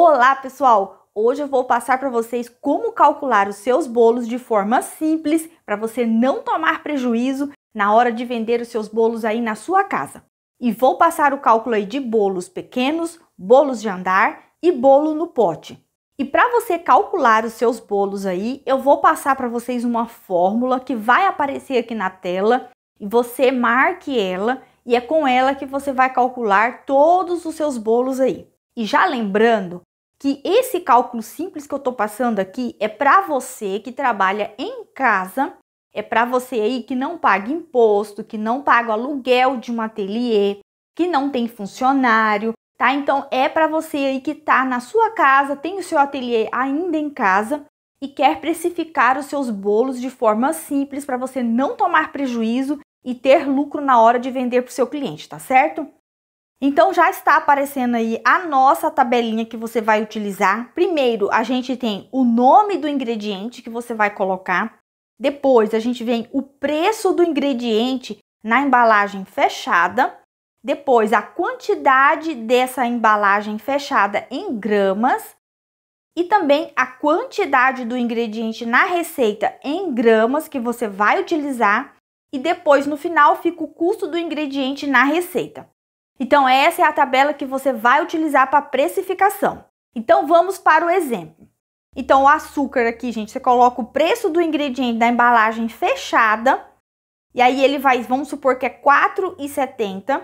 Olá, pessoal! Hoje eu vou passar para vocês como calcular os seus bolos de forma simples para você não tomar prejuízo na hora de vender os seus bolos aí na sua casa. E vou passar o cálculo aí de bolos pequenos, bolos de andar e bolo no pote. E para você calcular os seus bolos aí, eu vou passar para vocês uma fórmula que vai aparecer aqui na tela e você marque ela e é com ela que você vai calcular todos os seus bolos aí. E já lembrando que esse cálculo simples que eu estou passando aqui é para você que trabalha em casa, é para você aí que não paga imposto, que não paga o aluguel de um ateliê, que não tem funcionário, tá? Então é para você aí que está na sua casa, tem o seu ateliê ainda em casa e quer precificar os seus bolos de forma simples para você não tomar prejuízo e ter lucro na hora de vender para o seu cliente, tá certo? Então já está aparecendo aí a nossa tabelinha que você vai utilizar. Primeiro, a gente tem o nome do ingrediente que você vai colocar. Depois, a gente vem o preço do ingrediente na embalagem fechada. Depois, a quantidade dessa embalagem fechada em gramas. E também a quantidade do ingrediente na receita em gramas que você vai utilizar. E depois, no final, fica o custo do ingrediente na receita. Então, essa é a tabela que você vai utilizar para precificação. Então, vamos para o exemplo. Então, o açúcar aqui, gente, você coloca o preço do ingrediente da embalagem fechada. E aí, ele vai, vamos supor que é R$ 4,70.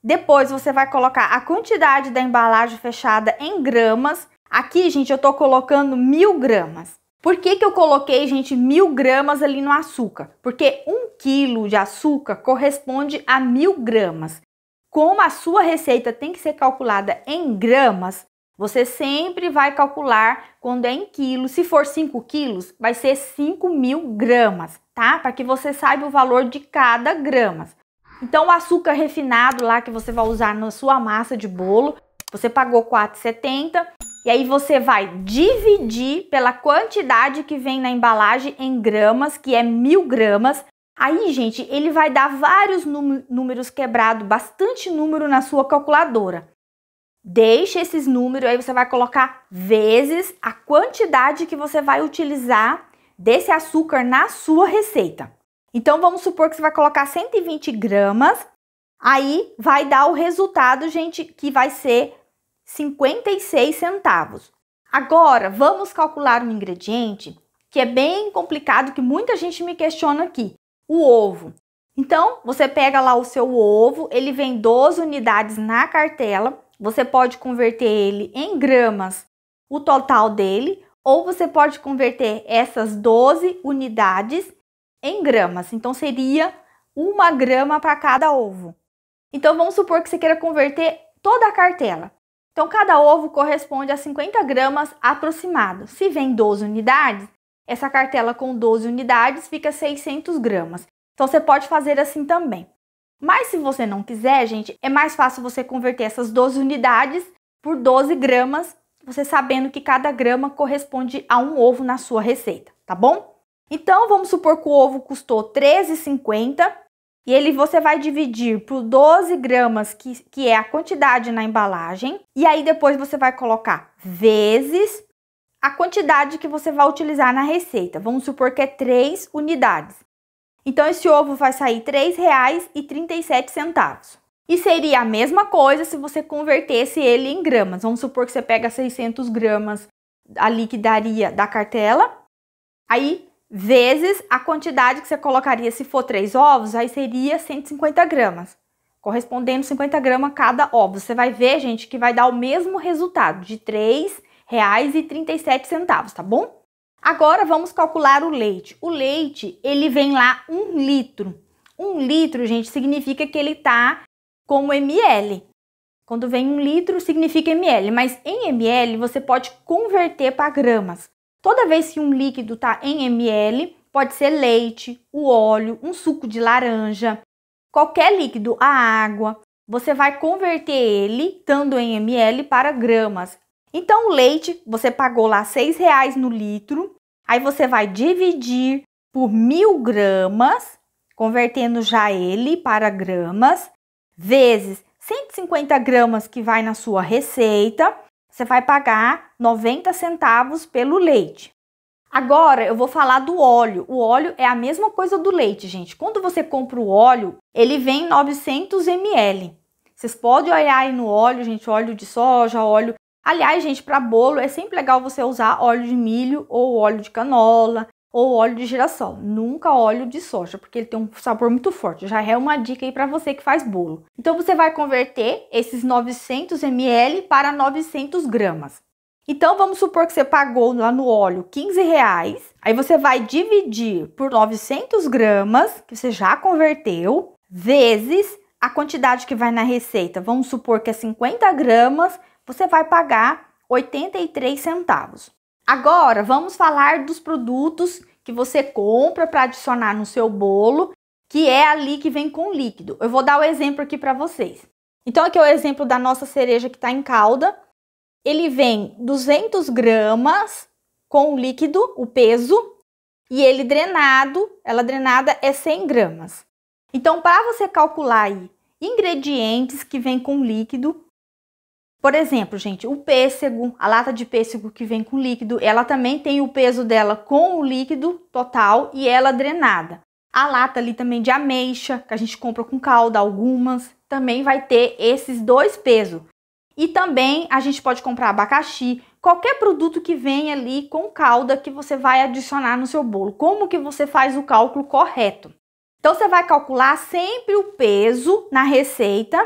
Depois, você vai colocar a quantidade da embalagem fechada em gramas. Aqui, gente, eu tô colocando 1.000 gramas. Por que eu coloquei, gente, 1.000 gramas ali no açúcar? Porque 1 quilo de açúcar corresponde a 1.000 gramas. Como a sua receita tem que ser calculada em gramas, você sempre vai calcular quando é em quilos. Se for 5 quilos, vai ser 5.000 gramas, tá? Para que você saiba o valor de cada grama. Então, o açúcar refinado lá que você vai usar na sua massa de bolo, você pagou R$ 4,70. E aí, você vai dividir pela quantidade que vem na embalagem em gramas, que é 1.000 gramas. Aí, gente, ele vai dar vários números quebrados, bastante número na sua calculadora. Deixe esses números, aí você vai colocar vezes a quantidade que você vai utilizar desse açúcar na sua receita. Então, vamos supor que você vai colocar 120 gramas, aí vai dar o resultado, gente, que vai ser 56 centavos. Agora, vamos calcular um ingrediente que é bem complicado, que muita gente me questiona aqui. O ovo. Então, você pega lá o seu ovo, ele vem 12 unidades na cartela, você pode converter ele em gramas, o total dele, ou você pode converter essas 12 unidades em gramas. Então, seria 1 grama para cada ovo. Então, vamos supor que você queira converter toda a cartela. Então, cada ovo corresponde a 50 gramas aproximado. Se vem 12 unidades, essa cartela com 12 unidades fica 600 gramas. Então, você pode fazer assim também. Mas se você não quiser, gente, é mais fácil você converter essas 12 unidades por 12 gramas, você sabendo que cada grama corresponde a um ovo na sua receita, tá bom? Então, vamos supor que o ovo custou R$ 13,50 e você vai dividir por 12 gramas, que é a quantidade na embalagem. E aí, depois você vai colocar vezes a quantidade que você vai utilizar na receita. Vamos supor que é 3 unidades. Então, esse ovo vai sair R$ 3,37. E seria a mesma coisa se você convertesse ele em gramas. Vamos supor que você pega 600 gramas ali que daria da cartela. Aí, vezes a quantidade que você colocaria se for 3 ovos, aí seria 150 gramas. Correspondendo 50 gramas cada ovo. Você vai ver, gente, que vai dar o mesmo resultado de R$ 3,37, tá bom? Agora, vamos calcular o leite. O leite, ele vem lá 1 litro. 1 litro, gente, significa que ele tá como ml. Quando vem 1 litro, significa ml. Mas em ml, você pode converter para gramas. Toda vez que um líquido tá em ml, pode ser leite, o óleo, um suco de laranja, qualquer líquido, a água. Você vai converter ele, estando em ml, para gramas. Então, o leite, você pagou lá R$ 6,00 no litro, aí você vai dividir por 1.000 gramas, convertendo já ele para gramas, vezes 150 gramas que vai na sua receita. você vai pagar 90 centavos pelo leite. Agora eu vou falar do óleo. O óleo é a mesma coisa do leite, gente. Quando você compra o óleo, ele vem em 900 ml. Vocês podem olhar aí no óleo, gente, óleo de soja, óleo... Aliás, gente, para bolo é sempre legal você usar óleo de milho ou óleo de canola ou óleo de girassol. Nunca óleo de soja, porque ele tem um sabor muito forte. Já é uma dica aí para você que faz bolo. Então você vai converter esses 900 ml para 900 gramas. Então vamos supor que você pagou lá no óleo 15 reais. Aí você vai dividir por 900 gramas, que você já converteu, vezes a quantidade que vai na receita. Vamos supor que é 50 gramas, você vai pagar 83 centavos. Agora, vamos falar dos produtos que você compra para adicionar no seu bolo, que é ali que vem com líquido. Eu vou dar o exemplo aqui para vocês. Então, aqui é o exemplo da nossa cereja que está em calda. Ele vem 200 gramas com o líquido, o peso, e ele drenado, ela drenada é 100 gramas. Então, para você calcular aí ingredientes que vem com líquido, por exemplo, gente, o pêssego, a lata de pêssego que vem com líquido, ela também tem o peso dela com o líquido total e ela drenada. A lata ali também de ameixa, que a gente compra com calda, algumas, também vai ter esses dois pesos. E também a gente pode comprar abacaxi, qualquer produto que vem ali com calda que você vai adicionar no seu bolo. Como que você faz o cálculo correto? Então, você vai calcular sempre o peso na receita,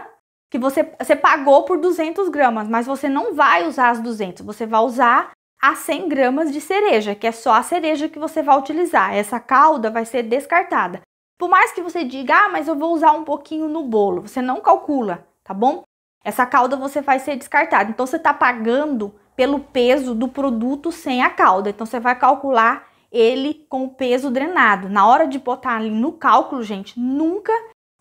que você pagou por 200 gramas, mas você não vai usar as 200, você vai usar as 100 gramas de cereja, que é só a cereja que você vai utilizar. Essa calda vai ser descartada. Por mais que você diga, ah, mas eu vou usar um pouquinho no bolo, você não calcula, tá bom? Essa calda você vai ser descartada. Então, você está pagando pelo peso do produto sem a calda. Então, você vai calcular ele com o peso drenado. Na hora de botar ali no cálculo, gente, nunca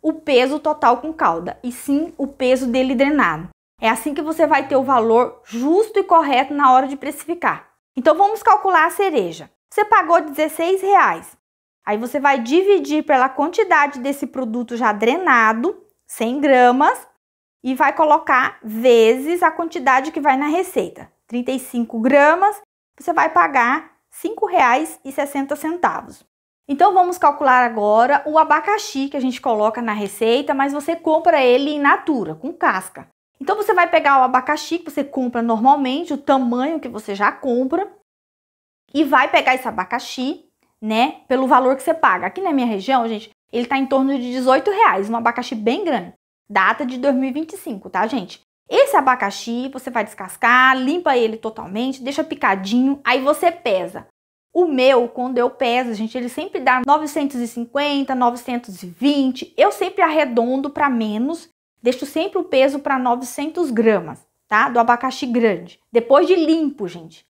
o peso total com calda, e sim o peso dele drenado. É assim que você vai ter o valor justo e correto na hora de precificar. Então, vamos calcular a cereja. Você pagou 16 reais. Aí, você vai dividir pela quantidade desse produto já drenado, 100 gramas, e vai colocar vezes a quantidade que vai na receita. 35 gramas, você vai pagar R$ 5,60. Então, vamos calcular agora o abacaxi que a gente coloca na receita, mas você compra ele in natura, com casca. Então, você vai pegar o abacaxi que você compra normalmente, o tamanho que você já compra, e vai pegar esse abacaxi, né, pelo valor que você paga. Aqui na minha região, gente, ele tá em torno de 18 reais, um abacaxi bem grande. Data de 2025, tá, gente? Esse abacaxi, você vai descascar, limpa ele totalmente, deixa picadinho, aí você pesa. O meu, quando eu peso, gente, ele sempre dá 950, 920. Eu sempre arredondo para menos, deixo sempre o peso para 900 gramas, tá? Do abacaxi grande. Depois de limpo, gente.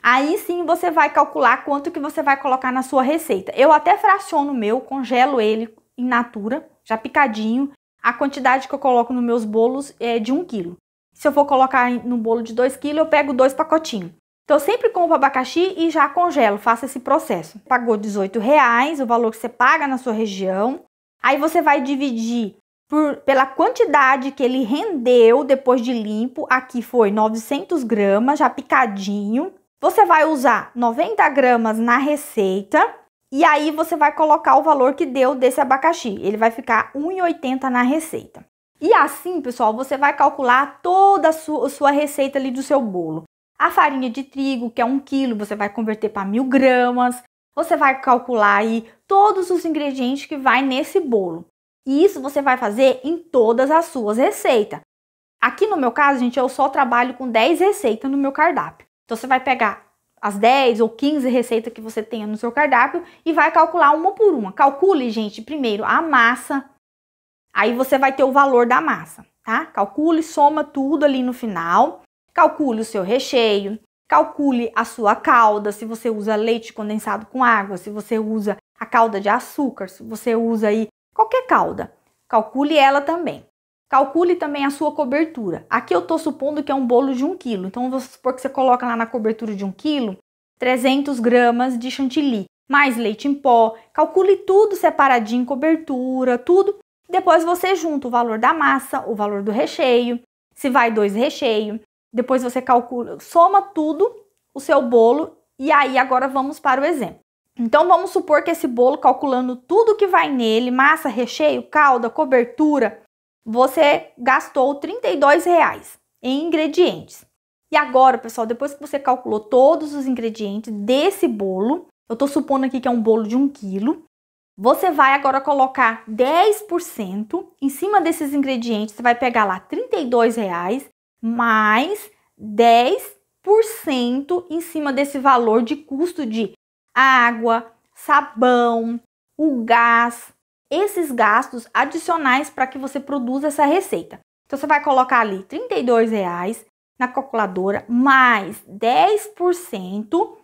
Aí sim você vai calcular quanto que você vai colocar na sua receita. Eu até fraciono o meu, congelo ele in natura, já picadinho. A quantidade que eu coloco nos meus bolos é de 1 quilo. Se eu for colocar no bolo de 2 quilos, eu pego 2 pacotinhos. Então, eu sempre compro abacaxi e já congelo, faço esse processo. Pagou 18 reais, o valor que você paga na sua região. Aí você vai dividir pela quantidade que ele rendeu depois de limpo. Aqui foi 900 gramas, já picadinho. Você vai usar 90 gramas na receita. E aí você vai colocar o valor que deu desse abacaxi. Ele vai ficar R$ 1,80 na receita. E assim, pessoal, você vai calcular toda a sua receita ali do seu bolo. A farinha de trigo, que é 1 quilo, você vai converter para 1.000 gramas. Você vai calcular aí todos os ingredientes que vai nesse bolo. E isso você vai fazer em todas as suas receitas. Aqui no meu caso, gente, eu só trabalho com 10 receitas no meu cardápio. Então, você vai pegar as 10 ou 15 receitas que você tenha no seu cardápio e vai calcular uma por uma. Calcule, gente, primeiro a massa. Aí você vai ter o valor da massa, tá? Calcule, soma tudo ali no final. Calcule o seu recheio, calcule a sua calda, se você usa leite condensado com água, se você usa a calda de açúcar, se você usa aí qualquer calda, calcule ela também. Calcule também a sua cobertura. Aqui eu tô supondo que é um bolo de 1 quilo, então vamos supor que você coloca lá na cobertura de 1 quilo, 300 gramas de chantilly, mais leite em pó. Calcule tudo separadinho, cobertura, tudo. Depois você junta o valor da massa, o valor do recheio, se vai 2 recheios. Depois você calcula, soma tudo o seu bolo e aí agora vamos para o exemplo. Então vamos supor que esse bolo, calculando tudo que vai nele, massa, recheio, calda, cobertura, você gastou R$32 em ingredientes. E agora, pessoal, depois que você calculou todos os ingredientes desse bolo, eu tô supondo aqui que é um bolo de 1 quilo, você vai agora colocar 10% em cima desses ingredientes, você vai pegar lá R$32 mais 10% em cima desse valor de custo de água, sabão, o gás, esses gastos adicionais para que você produza essa receita. Então, você vai colocar ali R$32 na calculadora, mais 10%,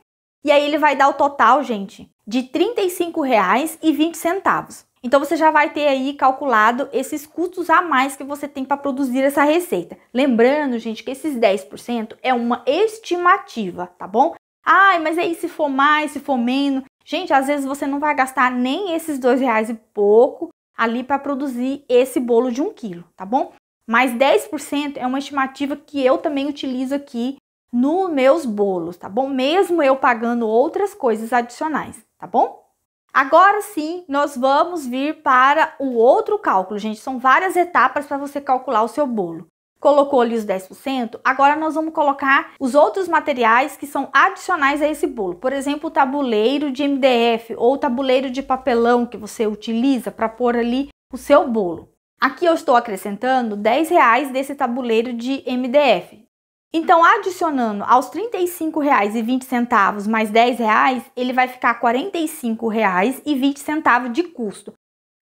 e aí ele vai dar o total, gente, de R$35,20. Então, você já vai ter aí calculado esses custos a mais que você tem para produzir essa receita. Lembrando, gente, que esses 10% é uma estimativa, tá bom? Ai, mas aí se for mais, se for menos... Gente, às vezes você não vai gastar nem esses R$2 e pouco ali para produzir esse bolo de 1 quilo, tá bom? Mas 10% é uma estimativa que eu também utilizo aqui nos meus bolos, tá bom? Mesmo eu pagando outras coisas adicionais, tá bom? Agora sim, nós vamos vir para o outro cálculo, gente. São várias etapas para você calcular o seu bolo. Colocou ali os 10%, agora nós vamos colocar os outros materiais que são adicionais a esse bolo. Por exemplo, o tabuleiro de MDF ou o tabuleiro de papelão que você utiliza para pôr ali o seu bolo. Aqui eu estou acrescentando R$10 desse tabuleiro de MDF. Então, adicionando aos R$35,20 mais R$10, ele vai ficar R$45,20 de custo.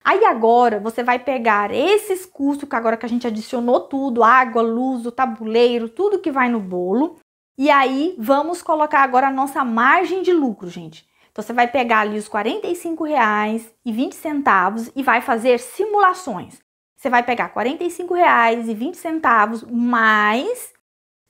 Aí agora você vai pegar esses custos que agora que a gente adicionou tudo, água, luz, o tabuleiro, tudo que vai no bolo. E aí vamos colocar agora a nossa margem de lucro, gente. Então você vai pegar ali os R$45,20 e vai fazer simulações. Você vai pegar R$45,20 mais,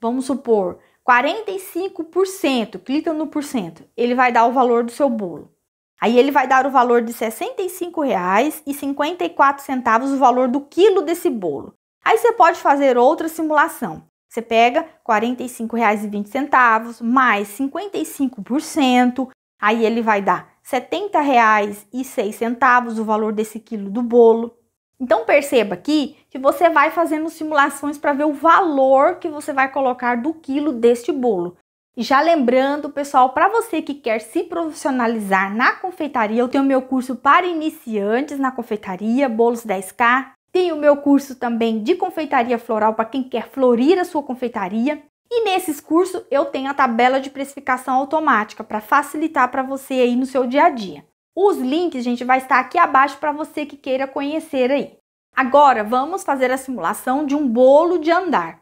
vamos supor, 45%, clica no porcento, ele vai dar o valor do seu bolo. Aí ele vai dar o valor de R$65,54 o valor do quilo desse bolo. Aí você pode fazer outra simulação. Você pega R$45,20 mais 55%, aí ele vai dar R$70,06 o valor desse quilo do bolo. Então perceba aqui que você vai fazendo simulações para ver o valor que você vai colocar do quilo deste bolo. E já lembrando, pessoal, para você que quer se profissionalizar na confeitaria, eu tenho meu curso para iniciantes na confeitaria, Bolos 10K. Tenho o meu curso também de confeitaria floral para quem quer florir a sua confeitaria. E nesses cursos eu tenho a tabela de precificação automática para facilitar para você aí no seu dia a dia. Os links, gente, vai estar aqui abaixo para você que queira conhecer aí. Agora, vamos fazer a simulação de um bolo de andar.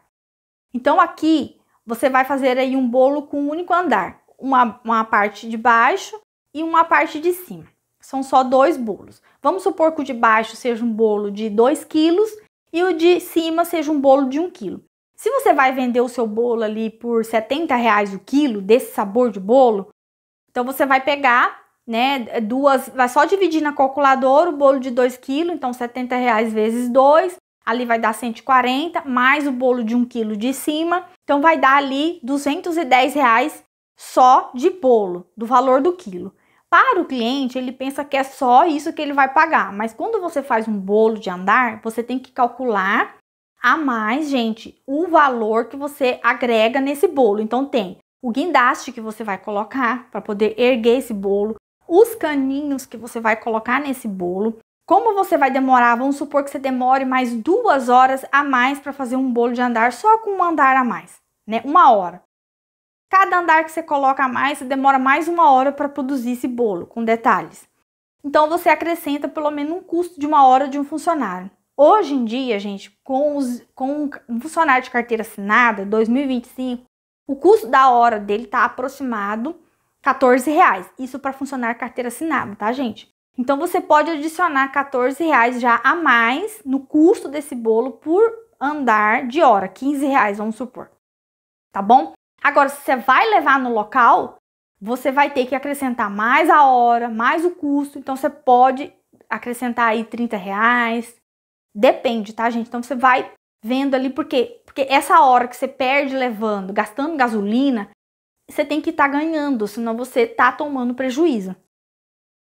Então aqui você vai fazer aí um bolo com um único andar, uma parte de baixo e uma parte de cima. São só 2 bolos. Vamos supor que o de baixo seja um bolo de 2 quilos e o de cima seja um bolo de 1 quilo. Se você vai vender o seu bolo ali por R$70 o quilo desse sabor de bolo, então você vai pegar, né, vai só dividir na calculadora o bolo de 2 quilos, então R$70 vezes 2, ali vai dar 140, mais o bolo de 1 quilo de cima, então vai dar ali R$210 só de bolo, do valor do quilo. Para o cliente, ele pensa que é só isso que ele vai pagar, mas quando você faz um bolo de andar, você tem que calcular a mais, gente, o valor que você agrega nesse bolo. Então tem o guindaste que você vai colocar para poder erguer esse bolo, os caninhos que você vai colocar nesse bolo. Como você vai demorar, vamos supor que você demore mais 2 horas a mais para fazer um bolo de andar só com um andar a mais, né? 1 hora. Cada andar que você coloca a mais, você demora mais 1 hora para produzir esse bolo, com detalhes. Então você acrescenta pelo menos um custo de 1 hora de um funcionário. Hoje em dia, gente, com um funcionário de carteira assinada, 2025, o custo da hora dele está aproximado R$14. Isso para funcionário carteira assinada, tá, gente? Então, você pode adicionar R$14 já a mais no custo desse bolo por andar de hora, R$15, vamos supor, tá bom? Agora, se você vai levar no local, você vai ter que acrescentar mais a hora, mais o custo, então você pode acrescentar aí R$30, depende, tá, gente? Então, você vai vendo ali, porque essa hora que você perde levando, gastando gasolina, você tem que estar ganhando, senão você está tomando prejuízo.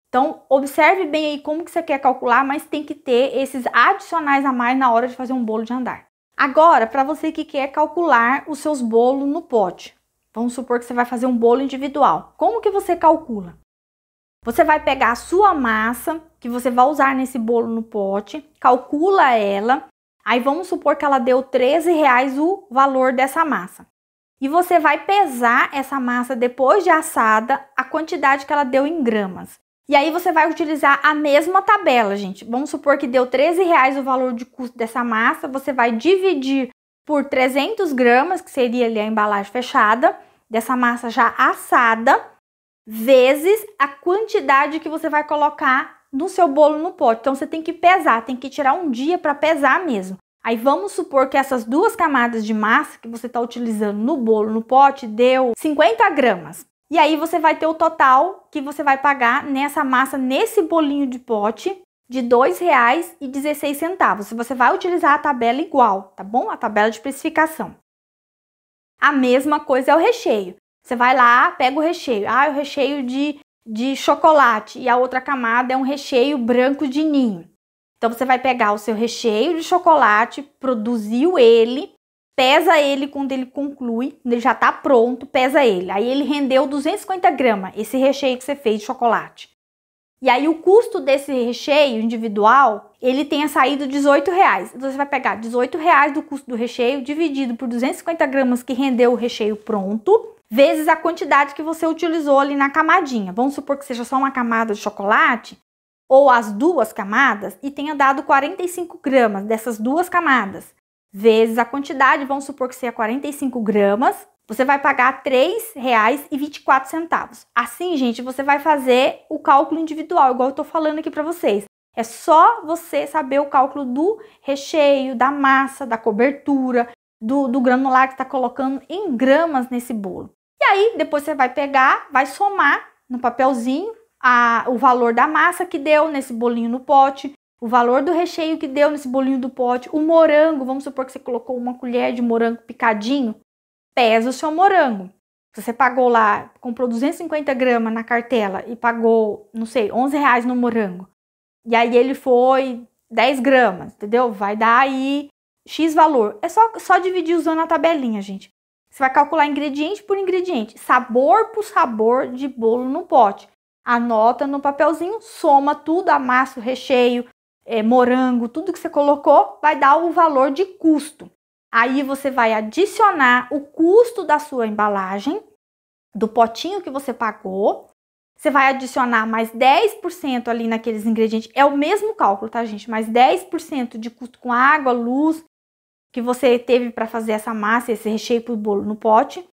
Então, observe bem aí como que você quer calcular, mas tem que ter esses adicionais a mais na hora de fazer um bolo de andar. Agora, para você que quer calcular os seus bolos no pote, vamos supor que você vai fazer um bolo individual. Como que você calcula? Você vai pegar a sua massa, que você vai usar nesse bolo no pote, calcula ela, aí vamos supor que ela deu R$13 o valor dessa massa. E você vai pesar essa massa depois de assada, a quantidade que ela deu em gramas. E aí você vai utilizar a mesma tabela, gente. Vamos supor que deu R$13 o valor de custo dessa massa, você vai dividir por 300 gramas, que seria ali a embalagem fechada, dessa massa já assada, vezes a quantidade que você vai colocar no seu bolo no pote. Então você tem que pesar, tem que tirar um dia para pesar mesmo. Aí vamos supor que essas 2 camadas de massa que você está utilizando no bolo no pote deu 50 gramas. E aí você vai ter o total que você vai pagar nessa massa, nesse bolinho de pote, de R$2,16. Se você vai utilizar a tabela igual, tá bom? A tabela de precificação. A mesma coisa é o recheio. Você vai lá, pega o recheio. Ah, é o recheio de chocolate. E a outra camada é um recheio branco de ninho. Então, você vai pegar o seu recheio de chocolate, produziu ele, pesa ele quando ele conclui, ele já tá pronto, pesa ele. Aí ele rendeu 250 gramas, esse recheio que você fez de chocolate. E aí o custo desse recheio individual, ele tenha saído R$18. Então você vai pegar R$18 do custo do recheio, dividido por 250 gramas que rendeu o recheio pronto, vezes a quantidade que você utilizou ali na camadinha. Vamos supor que seja só uma camada de chocolate, ou as 2 camadas, e tenha dado 45 gramas dessas 2 camadas. Vezes a quantidade, vamos supor que seja 45 gramas, você vai pagar R$3,24. Assim, gente, você vai fazer o cálculo individual, igual eu tô falando aqui para vocês. É só você saber o cálculo do recheio, da massa, da cobertura, do granular que tá colocando em gramas nesse bolo. E aí, depois você vai pegar, vai somar no papelzinho o valor da massa que deu nesse bolinho no pote, o valor do recheio que deu nesse bolinho do pote, o morango, vamos supor que você colocou uma colher de morango picadinho, pesa o seu morango. Se você pagou lá, comprou 250 gramas na cartela e pagou, não sei, R$11 no morango, e aí ele foi 10 gramas, entendeu? Vai dar aí X valor. É só dividir usando a tabelinha, gente. Você vai calcular ingrediente por ingrediente, sabor por sabor de bolo no pote. Anota no papelzinho, soma tudo, a massa, o recheio, morango, tudo que você colocou, vai dar o valor de custo. Aí você vai adicionar o custo da sua embalagem, do potinho que você pagou. Você vai adicionar mais 10% ali naqueles ingredientes. É o mesmo cálculo, tá, gente? Mais 10% de custo com água, luz, que você teve para fazer essa massa, esse recheio para o bolo no pote.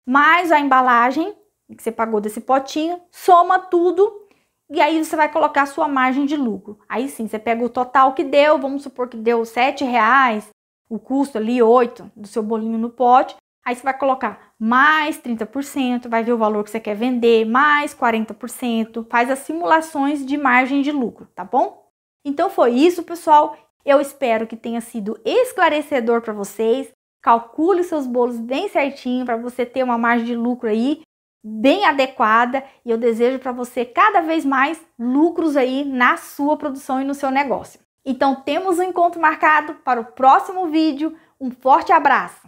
Mais a embalagem que você pagou desse potinho, soma tudo e aí você vai colocar a sua margem de lucro. Aí sim, você pega o total que deu, vamos supor que deu R$7, o custo ali 8 do seu bolinho no pote. Aí você vai colocar mais 30%, vai ver o valor que você quer vender, mais 40%, faz as simulações de margem de lucro, tá bom? Então foi isso, pessoal. Eu espero que tenha sido esclarecedor para vocês. Calcule seus bolos bem certinho para você ter uma margem de lucro aí bem adequada, e eu desejo para você cada vez mais lucros aí na sua produção e no seu negócio. Então temos um encontro marcado para o próximo vídeo. Um forte abraço!